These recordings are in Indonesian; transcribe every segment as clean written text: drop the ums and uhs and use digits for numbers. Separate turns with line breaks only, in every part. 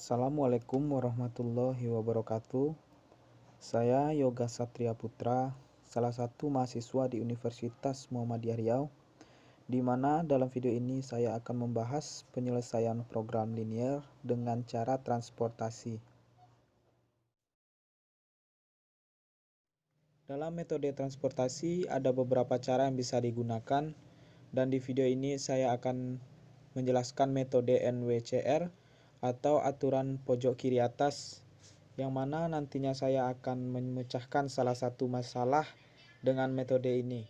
Assalamualaikum warahmatullahi wabarakatuh. Saya Yoga Satria Putra, salah satu mahasiswa di Universitas Muhammadiyah Riau, di mana dalam video ini saya akan membahas penyelesaian program linier dengan cara transportasi. Dalam metode transportasi ada beberapa cara yang bisa digunakan, dan di video ini saya akan menjelaskan metode NWCR atau aturan pojok kiri atas, yang mana nantinya saya akan memecahkan salah satu masalah dengan metode ini.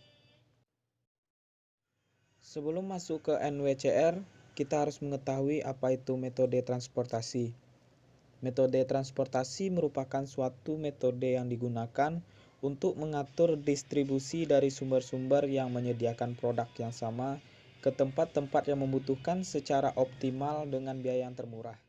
Sebelum masuk ke NWCR, kita harus mengetahui apa itu metode transportasi. Metode transportasi merupakan suatu metode yang digunakan untuk mengatur distribusi dari sumber-sumber yang menyediakan produk yang sama ke tempat-tempat yang membutuhkan secara optimal dengan biaya yang termurah.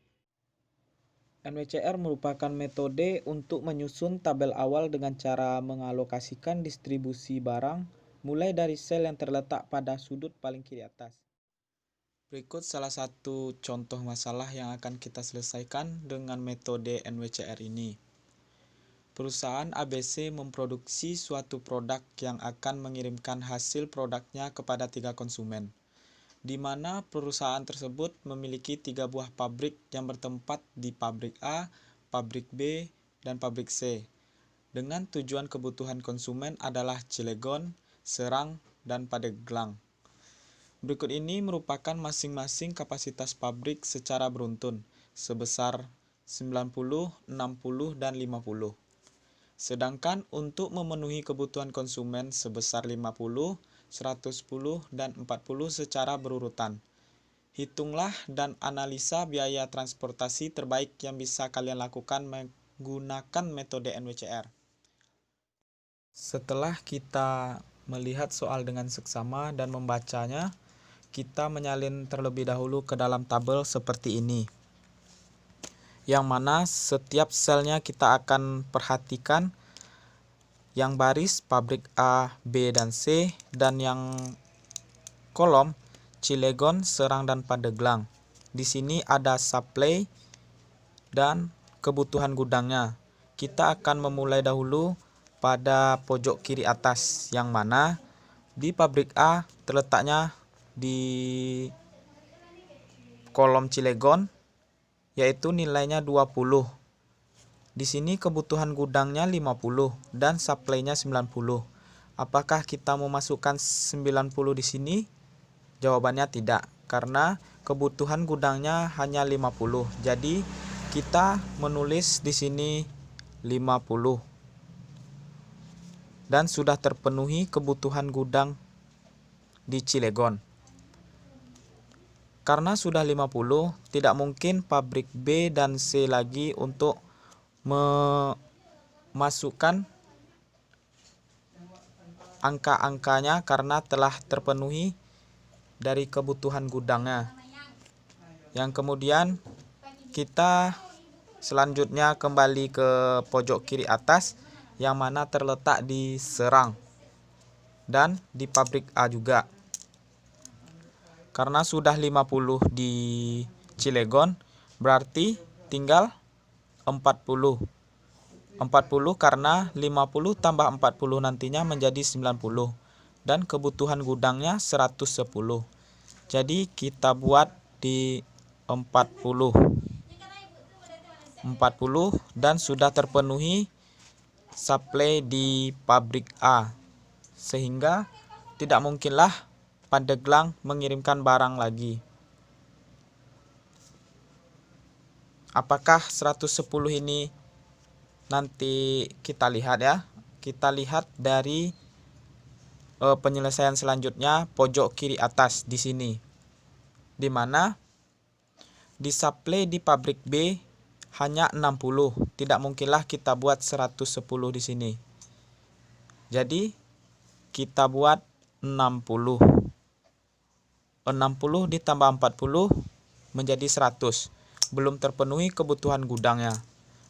NWCR merupakan metode untuk menyusun tabel awal dengan cara mengalokasikan distribusi barang mulai dari sel yang terletak pada sudut paling kiri atas. Berikut salah satu contoh masalah yang akan kita selesaikan dengan metode NWCR ini. Perusahaan ABC memproduksi suatu produk yang akan mengirimkan hasil produknya kepada 3 konsumen, di mana perusahaan tersebut memiliki 3 buah pabrik yang bertempat di pabrik A, pabrik B, dan pabrik C, dengan tujuan kebutuhan konsumen adalah Cilegon, Serang, dan Pandeglang. Berikut ini merupakan masing-masing kapasitas pabrik secara beruntun, sebesar 90, 60, dan 50. Sedangkan untuk memenuhi kebutuhan konsumen sebesar 50, 110, dan 40 secara berurutan. Hitunglah dan analisa biaya transportasi terbaik yang bisa kalian lakukan menggunakan metode NWCR. Setelah kita melihat soal dengan seksama dan membacanya, kita menyalin terlebih dahulu ke dalam tabel seperti ini, yang mana setiap selnya kita akan perhatikan yang baris pabrik A, B, dan C, dan yang kolom Cilegon, Serang, dan Pandeglang. Di sini ada supply dan kebutuhan gudangnya. Kita akan memulai dahulu pada pojok kiri atas, yang mana di pabrik A terletaknya di kolom Cilegon, yaitu nilainya 20. Di sini kebutuhan gudangnya 50 dan supply-nya 90. Apakah kita memasukkan 90 di sini? Jawabannya tidak, karena kebutuhan gudangnya hanya 50. Jadi kita menulis di sini 50. Dan sudah terpenuhi kebutuhan gudang di Cilegon. Karena sudah 50, tidak mungkin pabrik B dan C lagi untuk memasukkan angka-angkanya karena telah terpenuhi dari kebutuhan gudangnya. Yang kemudian kita selanjutnya kembali ke pojok kiri atas, yang mana terletak di Serang dan di pabrik A juga. Karena sudah 50 di Cilegon, berarti tinggal 40. 40 karena 50 tambah 40 nantinya menjadi 90. Dan kebutuhan gudangnya 110. Jadi kita buat di 40. 40 dan sudah terpenuhi supply di pabrik A. Sehingga tidak mungkinlah Pandeglang mengirimkan barang lagi. Apakah 110 ini nanti kita lihat ya. Kita lihat dari penyelesaian selanjutnya pojok kiri atas di sini. Di mana di supply di pabrik B hanya 60. Tidak mungkinlah kita buat 110 di sini. Jadi kita buat 60. 60 ditambah 40 menjadi 100. Belum terpenuhi kebutuhan gudangnya.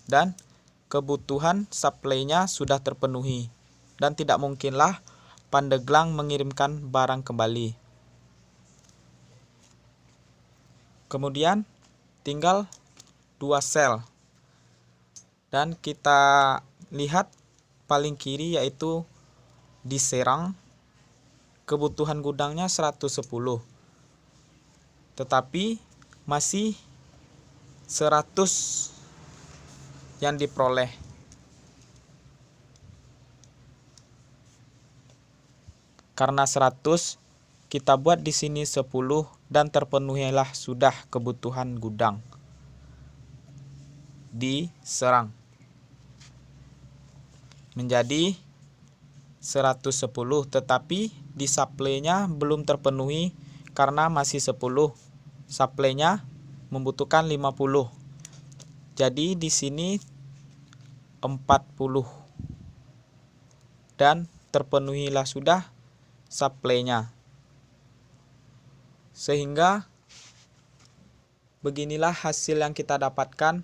Dan kebutuhan supply-nya sudah terpenuhi. Dan tidak mungkinlah Pandeglang mengirimkan barang kembali. Kemudian tinggal 2 sel. Dan kita lihat paling kiri yaitu di Serang kebutuhan gudangnya 110. Tetapi masih 100 yang diperoleh. Karena 100, kita buat di sini 10 dan terpenuhilah sudah kebutuhan gudang di Serang. Menjadi 110, tetapi di suplainya belum terpenuhi karena masih 10. Suplainya membutuhkan 50. Jadi di sini 40 dan terpenuhilah sudah suplainya. Sehingga beginilah hasil yang kita dapatkan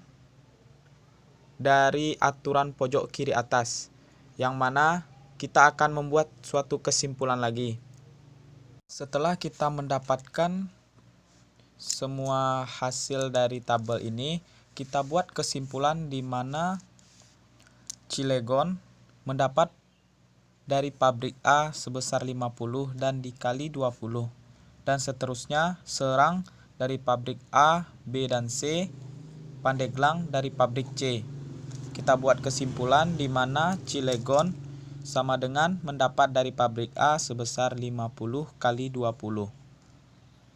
dari aturan pojok kiri atas, yang mana kita akan membuat suatu kesimpulan lagi. Setelah kita mendapatkan semua hasil dari tabel ini, kita buat kesimpulan di mana Cilegon mendapat dari pabrik A sebesar 50 dan dikali 20. Dan seterusnya Serang dari pabrik A, B, dan C, Pandeglang dari pabrik C. Kita buat kesimpulan di mana Cilegon sama dengan mendapat dari pabrik A sebesar 50 kali 20.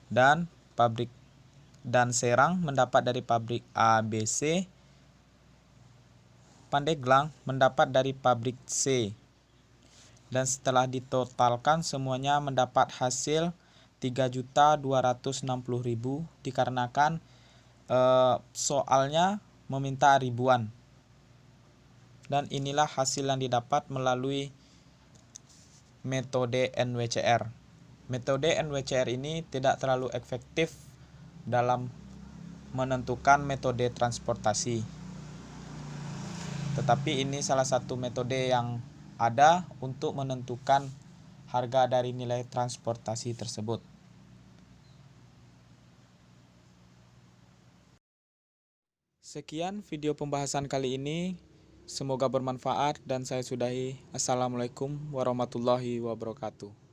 Dan Serang mendapat dari pabrik A, B, C. Pandeglang mendapat dari pabrik C. Dan setelah ditotalkan semuanya mendapat hasil 3.260.000 dikarenakan soalnya meminta ribuan. Dan inilah hasil yang didapat melalui metode NWCR. Metode NWCR ini tidak terlalu efektif dalam menentukan metode transportasi. Tetapi ini salah satu metode yang ada untuk menentukan harga dari nilai transportasi tersebut. Sekian video pembahasan kali ini. Semoga bermanfaat dan saya sudahi. Assalamualaikum warahmatullahi wabarakatuh.